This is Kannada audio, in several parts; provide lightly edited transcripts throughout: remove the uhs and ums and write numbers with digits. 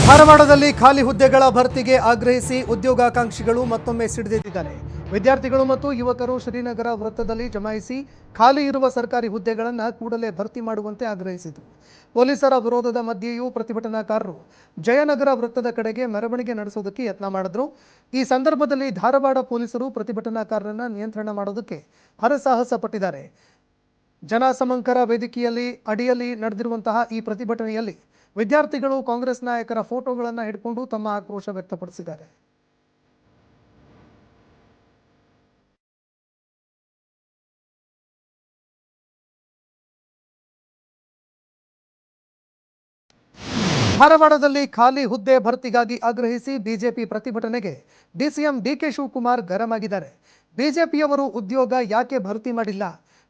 ಧಾರವಾಡದಲ್ಲಿ ಖಾಲಿ ಹುದ್ದೆಗಳ ಭರ್ತಿಗೆ ಆಗ್ರಹಿಸಿ ಉದ್ಯೋಗಾಕಾಂಕ್ಷಿಗಳು ಮತ್ತೊಮ್ಮೆ ಸಿಡಿದೆದ್ದಿದ್ದಾರೆ. ವಿದ್ಯಾರ್ಥಿಗಳು ಮತ್ತು ಯುವಕರು ಶ್ರೀನಗರ ವೃತ್ತದಲ್ಲಿ ಜಮಾಯಿಸಿ ಖಾಲಿ ಇರುವ ಸರ್ಕಾರಿ ಹುದ್ದೆಗಳನ್ನು ಕೂಡಲೇ ಭರ್ತಿ ಮಾಡುವಂತೆ ಆಗ್ರಹಿಸಿದರು. ಪೊಲೀಸರ ವಿರೋಧದ ಮಧ್ಯೆಯೂ ಪ್ರತಿಭಟನಾಕಾರರು ಜಯನಗರ ವೃತ್ತದ ಕಡೆಗೆ ಮೆರವಣಿಗೆ ನಡೆಸೋದಕ್ಕೆ ಯತ್ನ ಮಾಡಿದ್ರು. ಈ ಸಂದರ್ಭದಲ್ಲಿ ಧಾರವಾಡ ಪೊಲೀಸರು ಪ್ರತಿಭಟನಾಕಾರರನ್ನು ನಿಯಂತ್ರಣ ಮಾಡೋದಕ್ಕೆ ಹರಸಾಹಸ ಪಟ್ಟಿದ್ದಾರೆ. ಜನಸಮಂಕರ ವೇದಿಕೆಯಲ್ಲಿ ಅಡಿಯಲ್ಲಿ ನಡೆದಿರುವಂತಹ ಈ ಪ್ರತಿಭಟನೆಯಲ್ಲಿ ವಿದ್ಯಾರ್ಥಿಗಳು ಕಾಂಗ್ರೆಸ್ ನಾಯಕರ ಫೋಟೋಗಳನ್ನು ಹಿಡ್ಕೊಂಡು ತಮ್ಮ ಆಕ್ರೋಶ ವ್ಯಕ್ತಪಡಿಸಿದ್ದಾರೆ. ಧಾರವಾಡದಲ್ಲಿ ಖಾಲಿ ಹುದ್ದೆ ಭರ್ತಿಗಾಗಿ ಆಗ್ರಹಿಸಿ ಬಿಜೆಪಿ ಪ್ರತಿಭಟನೆಗೆ ಡಿಸಿಎಂ ಡಿಕೆ ಶಿವಕುಮಾರ್ ಗರಂ ಆಗಿದ್ದಾರೆ. ಬಿಜೆಪಿಯವರು ಉದ್ಯೋಗ ಯಾಕೆ ಭರ್ತಿ ಮಾಡಿಲ್ಲ?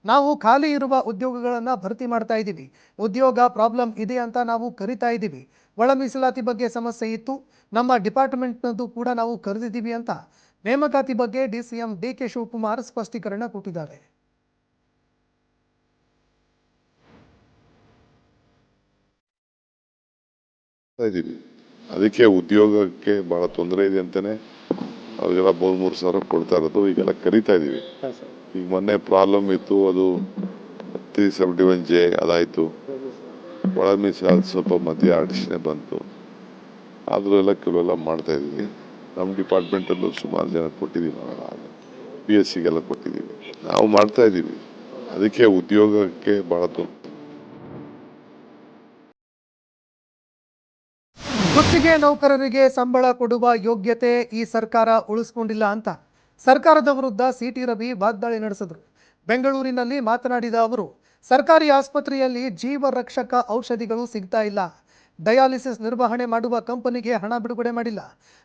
ನಾವು ಖಾಲಿ ಇರುವ ಉದ್ಯೋಗಗಳನ್ನು ಭರ್ತಿ ಮಾಡ್ತಾ ಇದ್ದೀವಿ. ಉದ್ಯೋಗ ಪ್ರಾಬ್ಲಮ್ ಇದೆ ಅಂತ ನಾವು ಕರಿತಾ ಇದ್ದೀವಿ. ಒಳ ಮೀಸಲಾತಿ ಬಗ್ಗೆ ಸಮಸ್ಯೆ ಇತ್ತು, ನಮ್ಮ ಡಿಪಾರ್ಟ್ಮೆಂಟ್ನದ್ದು ಕೂಡ ನಾವು ಕರೆದಿದ್ದೀವಿ ಅಂತ ನೇಮಕಾತಿ ಬಗ್ಗೆ ಡಿಸಿಎಂ ಡಿಕೆ ಶಿವಕುಮಾರ್ ಸ್ಪಷ್ಟೀಕರಣ ಕೊಟ್ಟಿದ್ದಾರೆ. ಅದಕ್ಕೆ ಉದ್ಯೋಗಕ್ಕೆ ಬಹಳ ತೊಂದರೆ ಇದೆ ಅಂತಾನೆ ಅವ್ರಿಗೆಲ್ಲ 3 ಸಾವಿರ ಕೊಡ್ತಾ ಇರೋದು. ಈಗೆಲ್ಲ ಕರಿತಾ ಇದೀವಿ. ಈಗ ಮೊನ್ನೆ ಪ್ರಾಬ್ಲಮ್ ಇತ್ತು, ಅದು 371J ಅದಾಯ್ತು. ಒಳ ಮೀಸಲಾತಿ ಸ್ವಲ್ಪ ಮಧ್ಯೆ ಅಡಚಣೆ ಬಂತು, ಆದ್ರೂ ಎಲ್ಲ ಕೆಲವೆಲ್ಲ ಮಾಡ್ತಾ ಇದೀವಿ. ನಮ್ಮ ಡಿಪಾರ್ಟ್ಮೆಂಟ್ ಅಲ್ಲೂ ಸುಮಾರು ಜನ ಕೊಟ್ಟಿದ್ದೀವಿ, PSCಗೆಲ್ಲ ಕೊಟ್ಟಿದ್ದೀವಿ, ನಾವು ಮಾಡ್ತಾ ಇದೀವಿ. ಅದಕ್ಕೆ ಉದ್ಯೋಗಕ್ಕೆ ಬಹಳ ತೊಂದರೆ. ಗುತ್ತಿಗೆ ನೌಕರರಿಗೆ ಸಂಬಳ ಕೊಡುವ ಯೋಗ್ಯತೆ ಈ ಸರ್ಕಾರ ಉಳಿಸ್ಕೊಂಡಿಲ್ಲ ಅಂತ ಸರ್ಕಾರದ ವಿರುದ್ಧ ಸಿಟಿ ರವಿ ವಾಗ್ದಾಳಿ ನಡೆಸಿದರು. ಬೆಂಗಳೂರಿನಲ್ಲಿ ಮಾತನಾಡಿದ ಅವರು, ಸರ್ಕಾರಿ ಆಸ್ಪತ್ರೆಯಲ್ಲಿ ಜೀವ ರಕ್ಷಕ ಔಷಧಿಗಳು ಸಿಗ್ತಾ ಇಲ್ಲ, ಡಯಾಲಿಸಿಸ್ ನಿರ್ವಹಣೆ ಮಾಡುವ ಕಂಪನಿಗೆ ಹಣ ಬಿಡುಗಡೆ ಮಾಡಿಲ್ಲ,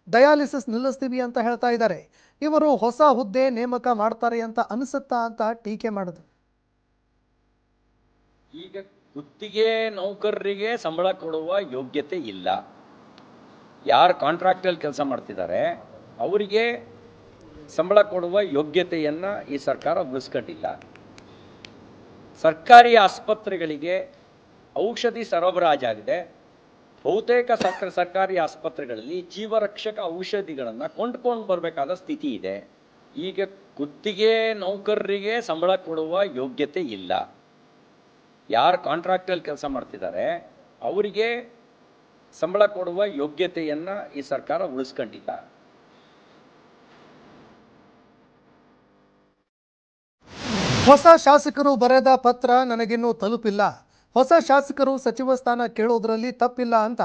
ಡಯಾಲಿಸಿಸ್ ನಿಲ್ಲಿಸ್ತೀವಿ ಅಂತ ಹೇಳ್ತಾ ಇದ್ದಾರೆ. ಇವರು ಹೊಸ ಹುದ್ದೆ ನೇಮಕ ಮಾಡ್ತಾರೆ ಅಂತ ಅನಿಸುತ್ತಾ ಅಂತ ಟೀಕೆ ಮಾಡಿದ್ರು. ಈಗ ಗುತ್ತಿಗೆ ನೌಕರರಿಗೆ ಸಂಬಳ ಕೊಡುವ ಯೋಗ್ಯತೆ ಇಲ್ಲ. ಯಾರು ಕಾಂಟ್ರಾಕ್ಟಲ್ಲಿ ಕೆಲಸ ಮಾಡ್ತಿದ್ದಾರೆ ಅವರಿಗೆ ಸಂಬಳ ಕೊಡುವ ಯೋಗ್ಯತೆಯನ್ನ ಈ ಸರ್ಕಾರ ಉಳಿಸ್ಕೊಂಡಿಲ್ಲ. ಸರ್ಕಾರಿ ಆಸ್ಪತ್ರೆಗಳಿಗೆ ಔಷಧಿ ಸರಬರಾಜಾಗಿದೆ. ಬಹುತೇಕ ಸರ್ಕಾರಿ ಆಸ್ಪತ್ರೆಗಳಲ್ಲಿ ಜೀವರಕ್ಷಕ ಔಷಧಿಗಳನ್ನು ಕೊಂಡ್ಕೊಂಡು ಬರಬೇಕಾದ ಸ್ಥಿತಿ ಇದೆ. ಈಗ ಗುತ್ತಿಗೆ ನೌಕರರಿಗೆ ಸಂಬಳ ಕೊಡುವ ಯೋಗ್ಯತೆ ಇಲ್ಲ. ಯಾರು ಕಾಂಟ್ರಾಕ್ಟಲ್ಲಿ ಕೆಲಸ ಮಾಡ್ತಿದ್ದಾರೆ ಅವರಿಗೆ ಸಂಬಳ ಕೊಡುವ ಯೋಗ್ಯತೆಯನ್ನ ಈ ಸರ್ಕಾರ ಉಳಿಸ್ಕೊಂಡಿಲ್ಲ. ಹೊಸ ಶಾಸಕರು ಬರೆದ ಪತ್ರ ನನಗಿನ್ನೂ ತಲುಪಿಲ್ಲ, ಹೊಸ ಶಾಸಕರು ಸಚಿವ ಸ್ಥಾನ ಕೇಳೋದ್ರಲ್ಲಿ ತಪ್ಪಿಲ್ಲ ಅಂತ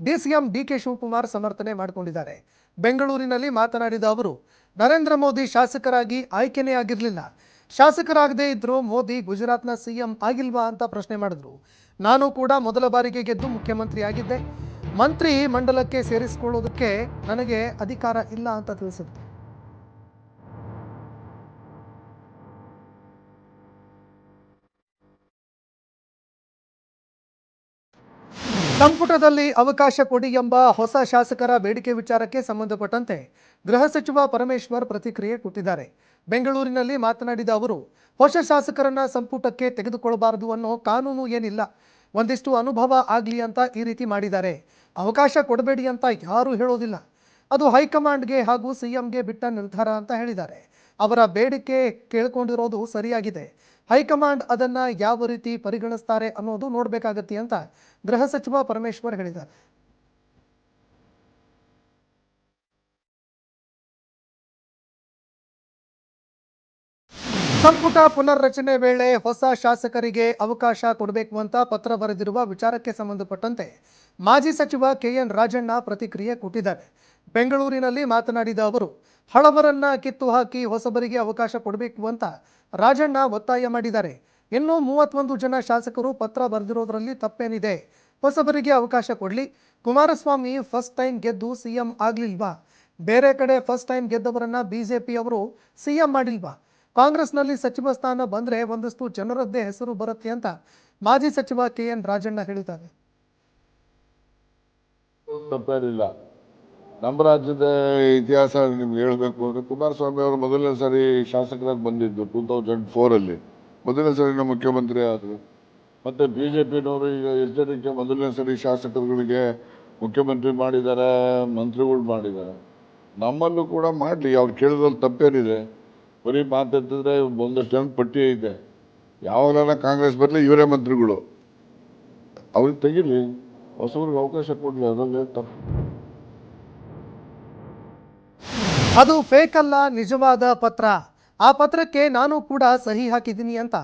ಡಿಸಿಎಂ ಡಿಕೆ ಶಿವಕುಮಾರ್ ಸಮರ್ಥನೆ ಮಾಡಿಕೊಂಡಿದ್ದಾರೆ. ಬೆಂಗಳೂರಿನಲ್ಲಿ ಮಾತನಾಡಿದ ಅವರು, ನರೇಂದ್ರ ಮೋದಿ ಶಾಸಕರಾಗಿ ಆಯ್ಕೆನೇ ಆಗಿರಲಿಲ್ಲ, ಶಾಸಕರಾಗದೇ ಇದ್ರೂ ಮೋದಿ ಗುಜರಾತ್ನ CM ಆಗಿಲ್ವಾ ಅಂತ ಪ್ರಶ್ನೆ ಮಾಡಿದ್ರು. ನಾನು ಕೂಡ ಮೊದಲ ಬಾರಿಗೆ ಗೆದ್ದು ಮುಖ್ಯಮಂತ್ರಿ ಆಗಿದ್ದೆ, ಮಂತ್ರಿ ಮಂಡಲಕ್ಕೆ ಸೇರಿಸಿಕೊಳ್ಳೋದಕ್ಕೆ ನನಗೆ ಅಧಿಕಾರ ಇಲ್ಲ ಅಂತ ತಿಳಿಸಿದ್ರು. ಸಂಪುಟದಲ್ಲಿ ಅವಕಾಶ ಕೊಡಿ ಎಂಬ ಹೊಸ ಶಾಸಕರ ಬೇಡಿಕೆ ವಿಚಾರಕ್ಕೆ ಸಂಬಂಧಪಟ್ಟಂತೆ ಗೃಹ ಸಚಿವ ಪರಮೇಶ್ವರ್ ಪ್ರತಿಕ್ರಿಯೆ ಕೊಟ್ಟಿದ್ದಾರೆ. ಬೆಂಗಳೂರಿನಲ್ಲಿ ಮಾತನಾಡಿದ ಅವರು, ಹೊಸ ಶಾಸಕರನ್ನ ಸಂಪುಟಕ್ಕೆ ತೆಗೆದುಕೊಳ್ಳಬಾರದು ಅನ್ನೋ ಕಾನೂನು ಏನಿಲ್ಲ, ಒಂದಿಷ್ಟು ಅನುಭವ ಆಗಲಿ ಅಂತ ಈ ರೀತಿ ಮಾಡಿದ್ದಾರೆ. ಅವಕಾಶ ಕೊಡಬೇಡಿ ಅಂತ ಯಾರೂ ಹೇಳೋದಿಲ್ಲ, ಅದು ಹೈಕಮಾಂಡ್ಗೆ ಹಾಗೂ CMಗೆ ಬಿಟ್ಟ ನಿರ್ಧಾರ ಅಂತ ಹೇಳಿದ್ದಾರೆ. ಅವರ ಬೇಡಿಕೆ ಕೇಳ್ಕೊಂಡಿರೋದು ಸರಿಯಾಗಿದೆ, ಹೈಕಮಾಂಡ್ ಅದನ್ನ ಯಾವ ರೀತಿ ಪರಿಗಣಿಸ್ತಾರೆ ಅನ್ನೋದು ನೋಡಬೇಕಾಗತ್ತೆ ಅಂತ ಗೃಹ ಸಚಿವ ಪರಮೇಶ್ವರ್ ಹೇಳಿದ್ದಾರೆ. ಸಂಪುಟ ಪುನರ್ರಚನೆ ವೇಳೆ ಹೊಸ ಶಾಸಕರಿಗೆ ಅವಕಾಶ ಕೊಡಬೇಕು ಅಂತ ಪತ್ರ ಬರೆದಿರುವ ವಿಚಾರಕ್ಕೆ ಸಂಬಂಧಪಟ್ಟಂತೆ ಮಾಜಿ ಸಚಿವ KN ರಾಜಣ್ಣ ಪ್ರತಿಕ್ರಿಯೆ ಕೊಟ್ಟಿದ್ದಾರೆ. ಬೆಂಗಳೂರಿನಲ್ಲಿ ಮಾತನಾಡಿದ ಅವರು, ಹಳಬರನ್ನ ಕಿತ್ತು ಹಾಕಿ ಹೊಸಬರಿಗೆ ಅವಕಾಶ ಕೊಡಬೇಕು ಅಂತ ರಾಜಣ್ಣ ಒತ್ತಾಯ ಮಾಡಿದ್ದಾರೆ. ಇನ್ನು 31 ಜನ ಶಾಸಕರು ಪತ್ರ ಬರೆದಿರೋದ್ರಲ್ಲಿ ತಪ್ಪೇನಿದೆ, ಹೊಸಬರಿಗೆ ಅವಕಾಶ ಕೊಡಲಿ. ಕುಮಾರಸ್ವಾಮಿ ಫಸ್ಟ್ ಟೈಮ್ ಗೆದ್ದು CM ಆಗ್ಲಿಲ್ವಾ? ಬೇರೆ ಕಡೆ ಫಸ್ಟ್ ಟೈಮ್ ಗೆದ್ದವರನ್ನ ಬಿಜೆಪಿಯವರು CM ಮಾಡಿಲ್ವಾ? ಕಾಂಗ್ರೆಸ್ನಲ್ಲಿ ಸಚಿವ ಸ್ಥಾನ ಬಂದ್ರೆ ಒಂದಷ್ಟು ಜನರದ್ದೇ ಹೆಸರು ಬರುತ್ತೆ ಅಂತ ಮಾಜಿ ಸಚಿವ KN ರಾಜಣ್ಣ ಹೇಳಿದ್ದಾರೆ. ತಪ್ಪೇನಿಲ್ಲ. ನಮ್ಮ ರಾಜ್ಯದ ಇತಿಹಾಸ ನಿಮ್ಗೆ ಹೇಳಬೇಕು ಅಂದ್ರೆ, ಕುಮಾರಸ್ವಾಮಿ ಅವರು ಮೊದಲನೇ ಸಾರಿ ಶಾಸಕರಾಗಿ ಬಂದಿದ್ದು 2004 ಮೊದಲನೇ ಸಾರಿ ಮುಖ್ಯಮಂತ್ರಿ ಆದರು. ಮತ್ತೆ BJPನವರು ಈಗ ಎಷ್ಟು ಜನಕ್ಕೆ ಮೊದಲನೇ ಸಾರಿ ಶಾಸಕರುಗಳಿಗೆ ಮುಖ್ಯಮಂತ್ರಿ ಮಾಡಿದ್ದಾರೆ, ಮಂತ್ರಿಗಳು ಮಾಡಿದ್ದಾರೆ. ನಮ್ಮಲ್ಲೂ ಕೂಡ ಮಾಡಲಿ, ಅವ್ರು ಕೇಳಿದ್ರಲ್ಲಿ ತಪ್ಪೇನಿದೆ. ಬರೀ ಮಾತಾಡ್ತಿದ್ರೆ ಒಂದಷ್ಟು ಜನ ಪಟ್ಟಿ ಐತೆ. ಯಾವಾಗಲ ಕಾಂಗ್ರೆಸ್ ಬರಲಿ ಇವರೇ ಮಂತ್ರಿಗಳು, ಅವ್ರಿಗೆ ತೆಗಿಲಿ, ಹೊಸಬ್ರಿಗೆ ಅವಕಾಶ ಕೊಡಲಿ, ಅದರಲ್ಲಿ ತಪ್ಪು. ಅದು ಫೇಕ್ ಅಲ್ಲ, ನಿಜವಾದ ಪತ್ರ. ಆ ಪತ್ರಕ್ಕೆ ನಾನು ಕೂಡ ಸಹಿ ಹಾಕಿದ್ದೀನಿ ಅಂತ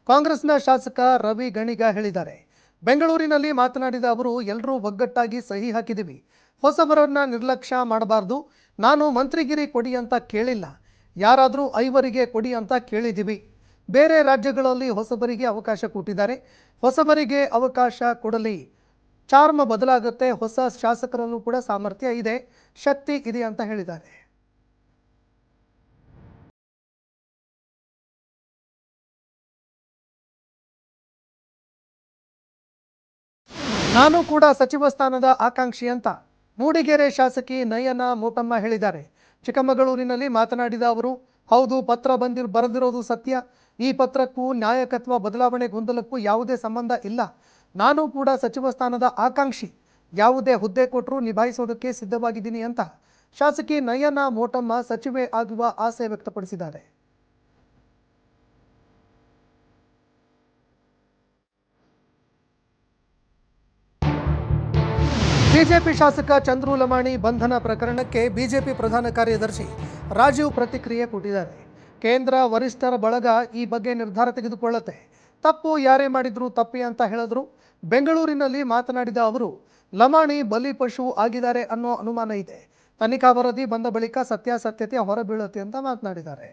ಕಾಂಗ್ರೆಸ್ನ ಶಾಸಕ ರವಿ ಗಣಿಗ ಹೇಳಿದ್ದಾರೆ. ಬೆಂಗಳೂರಿನಲ್ಲಿ ಮಾತನಾಡಿದ ಅವರು, ಎಲ್ಲರೂ ಒಗ್ಗಟ್ಟಾಗಿ ಸಹಿ ಹಾಕಿದ್ದೀವಿ, ಹೊಸಬರನ್ನ ನಿರ್ಲಕ್ಷ್ಯ ಮಾಡಬಾರ್ದು. ನಾನು ಮಂತ್ರಿಗಿರಿ ಕೊಡಿ ಅಂತ ಕೇಳಿಲ್ಲ, ಯಾರಾದರೂ ಐವರಿಗೆ ಕೊಡಿ ಅಂತ ಕೇಳಿದ್ದೀವಿ. ಬೇರೆ ರಾಜ್ಯಗಳಲ್ಲಿ ಹೊಸಬರಿಗೆ ಅವಕಾಶ ಕೊಟ್ಟಿದ್ದಾರೆ, ಹೊಸಬರಿಗೆ ಅವಕಾಶ ಕೊಡಲಿ. ಚಾರ್ಮ ಬದಲಾಗುತ್ತೆ, ಹೊಸ ಶಾಸಕರಲ್ಲೂ ಕೂಡ ಸಾಮರ್ಥ್ಯ ಇದೆ, ಶಕ್ತಿ ಇದೆ ಅಂತ ಹೇಳಿದ್ದಾರೆ. ನಾನು ಕೂಡ ಸಚಿವ ಸ್ಥಾನದ ಆಕಾಂಕ್ಷಿ ಅಂತ ಮೂಡಿಗೆರೆ ಶಾಸಕಿ ನಯನ ಮೋಟಮ್ಮ ಹೇಳಿದ್ದಾರೆ. ಚಿಕ್ಕಮಗಳೂರಿನಲ್ಲಿ ಮಾತನಾಡಿದ ಅವರು, ಹೌದು, ಪತ್ರ ಬರೆದಿರೋದು ಸತ್ಯ. ಈ ಪತ್ರಕ್ಕೂ ನ್ಯಾಯಕತ್ವ ಬದಲಾವಣೆ ಗೊಂದಲಕ್ಕೂ ಯಾವುದೇ ಸಂಬಂಧ ಇಲ್ಲ. ನಾನು ಕೂಡ ಸಚಿವ ಸ್ಥಾನದ ಆಕಾಂಕ್ಷಿ, ಯಾವುದೇ ಹುದ್ದೆ ಕೊಟ್ಟರೂ ನಿಭಾಯಿಸೋದಕ್ಕೆ ಸಿದ್ಧವಾಗಿದ್ದೀನಿ ಅಂತ ಶಾಸಕಿ ನಯನ ಮೋಟಮ್ಮ ಸಚಿವೆ ಆಗುವ ಆಸೆ ವ್ಯಕ್ತಪಡಿಸಿದ್ದಾರೆ. ಬಿಜೆಪಿ ಶಾಸಕ ಚಂದ್ರು ಲಮಾಣಿ ಬಂಧನ ಪ್ರಕರಣಕ್ಕೆ ಬಿಜೆಪಿ ಪ್ರಧಾನ ಕಾರ್ಯದರ್ಶಿ ರಾಜೀವ್ ಪ್ರತಿಕ್ರಿಯೆ ಕೊಟ್ಟಿದ್ದಾರೆ. ಕೇಂದ್ರ ವರಿಷ್ಠರ ಬಳಗ ಈ ಬಗ್ಗೆ ನಿರ್ಧಾರ ತೆಗೆದುಕೊಳ್ಳುತ್ತೆ, ತಪ್ಪು ಯಾರೇ ಮಾಡಿದ್ರು ತಪ್ಪೇ ಅಂತ ಹೇಳಿದ್ರು. ಬೆಂಗಳೂರಿನಲ್ಲಿ ಮಾತನಾಡಿದ ಅವರು, ಲಮಾಣಿ ಬಲಿಪಶು ಆಗಿದ್ದಾರೆ ಅನ್ನೋ ಅನುಮಾನ ಇದೆ, ತನಿಖಾ ವರದಿ ಬಂದ ಬಳಿಕ ಸತ್ಯಾಸತ್ಯತೆ ಹೊರಬೀಳುತ್ತೆ ಅಂತ ಮಾತನಾಡಿದ್ದಾರೆ.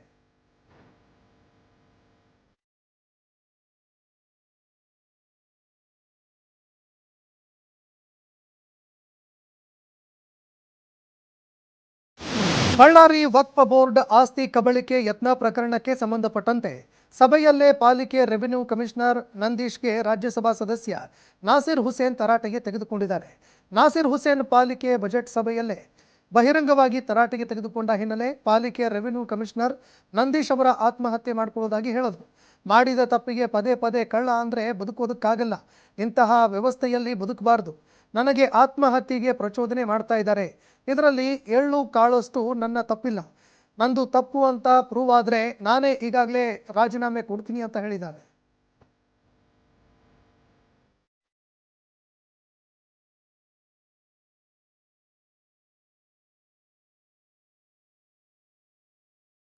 ಬಳ್ಳಾರಿ ವಕ್ಫ್ ಬೋರ್ಡ್ ಆಸ್ತಿ ಕಬಳಿಕೆ ಯತ್ನ ಪ್ರಕರಣಕ್ಕೆ ಸಂಬಂಧಪಟ್ಟಂತೆ ಸಭೆಯಲ್ಲೇ ಪಾಲಿಕೆ ರೆವಿನ್ಯೂ ಕಮಿಷನರ್ ನಂದೀಶ್ಗೆ ರಾಜ್ಯಸಭಾ ಸದಸ್ಯ ನಾಸಿರ್ ಹುಸೇನ್ ತರಾಟೆಗೆ ತೆಗೆದುಕೊಂಡಿದ್ದಾರೆ. ನಾಸಿರ್ ಹುಸೇನ್ ಪಾಲಿಕೆ ಬಜೆಟ್ ಸಭೆಯಲ್ಲೇ ಬಹಿರಂಗವಾಗಿ ತರಾಟೆಗೆ ತೆಗೆದುಕೊಂಡ ಹಿನ್ನೆಲೆ ಪಾಲಿಕೆ ರೆವಿನ್ಯೂ ಕಮಿಷನರ್ ನಂದೀಶ್ ಅವರ ಆತ್ಮಹತ್ಯೆ ಮಾಡಿಕೊಳ್ಳುವುದಾಗಿ ಹೇಳಿದ್ರು. ಮಾಡಿದ ತಪ್ಪಿಗೆ ಪದೇ ಪದೇ ಕಳ್ಳ ಅಂದರೆ ಬದುಕೋದಕ್ಕಾಗಲ್ಲ, ಇಂತಹ ವ್ಯವಸ್ಥೆಯಲ್ಲಿ ಬದುಕಬಾರ್ದು. ನನಗೆ ಆತ್ಮಹತ್ಯೆಗೆ ಪ್ರಚೋದನೆ ಮಾಡ್ತಾ ಇದ್ದಾರೆ, ಇದರಲ್ಲಿ ಎಳ್ಳು ಕಾಳಷ್ಟು ನನ್ನ ತಪ್ಪಿಲ್ಲ, ನಂದು ತಪ್ಪು ಅಂತ ಪ್ರೂವ್ ಆದರೆ ನಾನೇ ಈಗಾಗಲೇ ರಾಜೀನಾಮೆ ಕೊಡ್ತೀನಿ ಅಂತ ಹೇಳಿದ್ದಾರೆ.